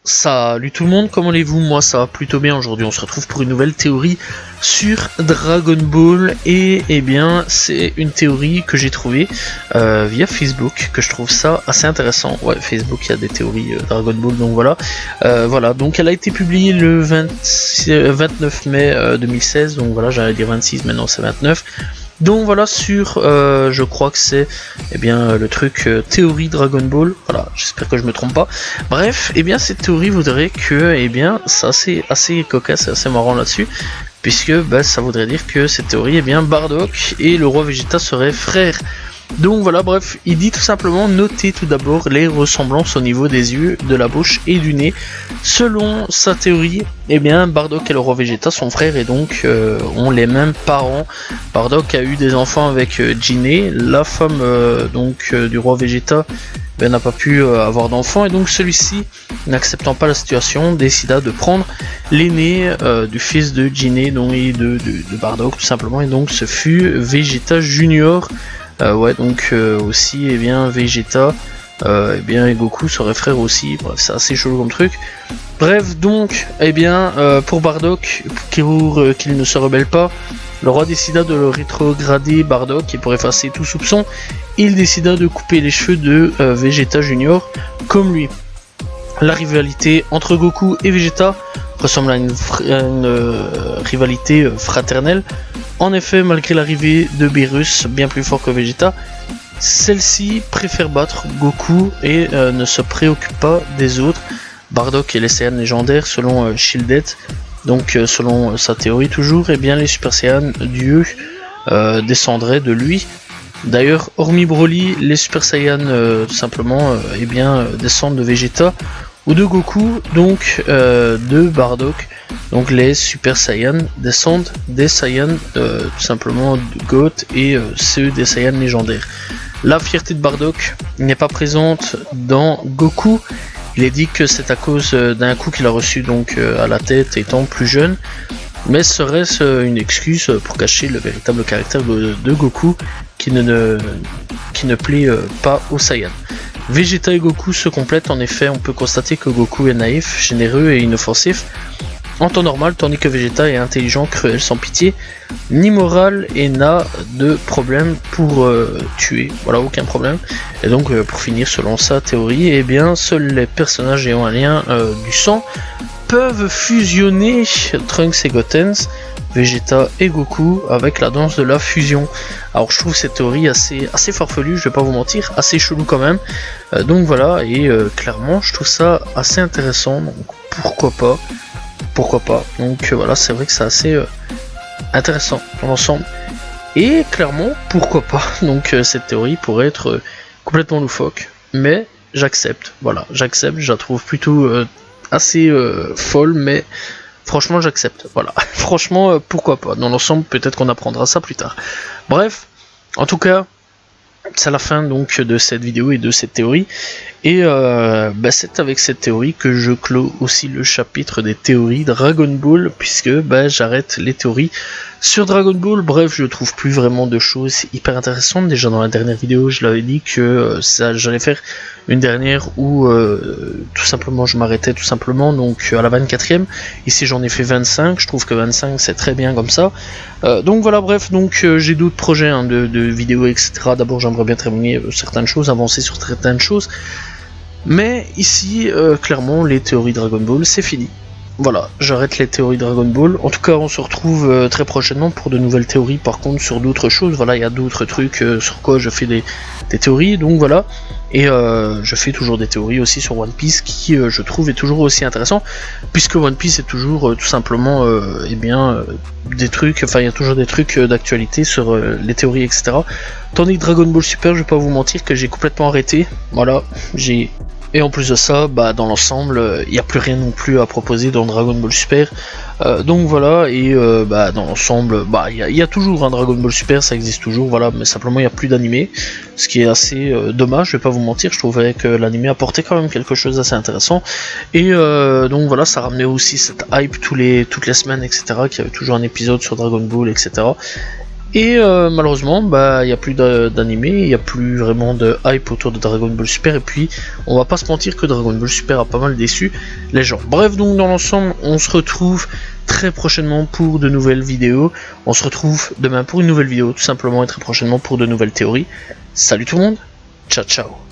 Salut tout le monde, comment allez-vous? Moi ça va plutôt bien. Aujourd'hui on se retrouve pour une nouvelle théorie sur Dragon Ball. Et eh bien c'est une théorie que j'ai trouvée via Facebook, que je trouve ça assez intéressant. Ouais, Facebook, il y a des théories Dragon Ball, donc voilà. Voilà, donc elle a été publiée le 29 mai 2016, donc voilà, j'allais dire 26, mais non c'est 29. Donc voilà, sur, je crois que c'est le truc théorie Dragon Ball. Voilà, j'espère que je me trompe pas. Bref, cette théorie voudrait que, c'est assez cocasse et assez marrant là-dessus. Puisque ça voudrait dire que cette théorie, Bardock et le roi Vegeta seraient frères. Donc voilà, bref, il dit tout simplement: notez tout d'abord les ressemblances au niveau des yeux, de la bouche et du nez. Selon sa théorie, Bardock et le roi Vegeta sont frères et donc ont les mêmes parents. Bardock a eu des enfants avec Jiné, la femme du roi Vegeta n'a pas pu avoir d'enfants, et donc celui-ci, n'acceptant pas la situation, décida de prendre l'aîné du fils de Jiné et de Bardock tout simplement, et donc ce fut Vegeta Junior. Aussi Vegeta et Goku seraient frères aussi. Bref, c'est assez chelou comme truc. Bref, donc pour Bardock, pour qu'il ne se rebelle pas, le roi décida de le rétrograder Bardock, et pour effacer tout soupçon, il décida de couper les cheveux de Vegeta Junior comme lui. La rivalité entre Goku et Vegeta ressemble à une rivalité fraternelle. En effet, malgré l'arrivée de Beerus, bien plus fort que Vegeta, celle-ci préfère battre Goku et ne se préoccupe pas des autres. Bardock est les Saiyans légendaires selon Shielded. Donc selon sa théorie toujours, les Super Saiyans dieux descendraient de lui. D'ailleurs, hormis Broly, les Super Saiyans descendent de Vegeta ou de Goku, donc de Bardock. Donc les Super Saiyans descendent des Saiyans tout simplement de Goth et ceux des Saiyans légendaires. La fierté de Bardock n'est pas présente dans Goku. Il est dit que c'est à cause d'un coup qu'il a reçu à la tête étant plus jeune, mais serait-ce une excuse pour cacher le véritable caractère de Goku qui ne plaît pas aux Saiyans. Vegeta et Goku se complètent. En effet, on peut constater que Goku est naïf, généreux et inoffensif en temps normal, tandis que Vegeta est intelligent, cruel, sans pitié, ni moral et n'a de problème pour tuer. Voilà, aucun problème. Et donc, pour finir, selon sa théorie, seuls les personnages ayant un lien du sang peuvent fusionner Trunks et Gotenks, Vegeta et Goku avec la danse de la fusion. Alors je trouve cette théorie assez farfelue, je vais pas vous mentir, assez chelou quand même. Donc voilà, et clairement je trouve ça assez intéressant, donc pourquoi pas. Donc voilà, c'est vrai que c'est assez intéressant dans l'ensemble. Et clairement, pourquoi pas. Donc cette théorie pourrait être complètement loufoque, mais j'accepte. Voilà, j'accepte, je la trouve plutôt assez folle, mais franchement j'accepte. Voilà, franchement pourquoi pas. Dans l'ensemble, peut-être qu'on apprendra ça plus tard. Bref, en tout cas, c'est la fin donc de cette vidéo et de cette théorie. Et c'est avec cette théorie que je clôt aussi le chapitre des théories Dragon Ball, puisque j'arrête les théories sur Dragon Ball. Bref, je trouve plus vraiment de choses hyper intéressantes. Déjà dans la dernière vidéo, je l'avais dit que j'allais faire une dernière où tout simplement je m'arrêtais tout simplement donc à la 24e. Ici j'en ai fait 25, je trouve que 25 c'est très bien comme ça. Donc voilà, bref, j'ai d'autres projets de vidéos, etc. D'abord j'aimerais bien terminer certaines choses, avancer sur certaines choses. Mais ici, clairement, les théories Dragon Ball, c'est fini. Voilà, j'arrête les théories Dragon Ball. En tout cas, on se retrouve très prochainement pour de nouvelles théories, par contre, sur d'autres choses. Voilà, il y a d'autres trucs sur quoi je fais des théories, donc voilà. Et je fais toujours des théories aussi sur One Piece, qui, je trouve, est toujours aussi intéressant, puisque One Piece est toujours, tout simplement, des trucs, enfin, il y a toujours des trucs d'actualité sur les théories, etc. Tandis que Dragon Ball Super, je vais pas vous mentir que j'ai complètement arrêté. Voilà, et en plus de ça, dans l'ensemble, il n'y a plus rien non plus à proposer dans Dragon Ball Super. Donc voilà, et dans l'ensemble, il y a toujours un Dragon Ball Super, ça existe toujours, voilà, mais simplement il n'y a plus d'animé, ce qui est assez dommage, je vais pas vous mentir, je trouvais que l'animé apportait quand même quelque chose d'assez intéressant. Et donc voilà, ça ramenait aussi cette hype toutes les semaines, etc., qu'il y avait toujours un épisode sur Dragon Ball, etc. Et malheureusement, il n'y a plus d'animé, il n'y a plus vraiment de hype autour de Dragon Ball Super. Et puis, on va pas se mentir que Dragon Ball Super a pas mal déçu les gens. Bref, donc dans l'ensemble, on se retrouve très prochainement pour de nouvelles vidéos. On se retrouve demain pour une nouvelle vidéo, tout simplement, et très prochainement pour de nouvelles théories. Salut tout le monde, ciao ciao.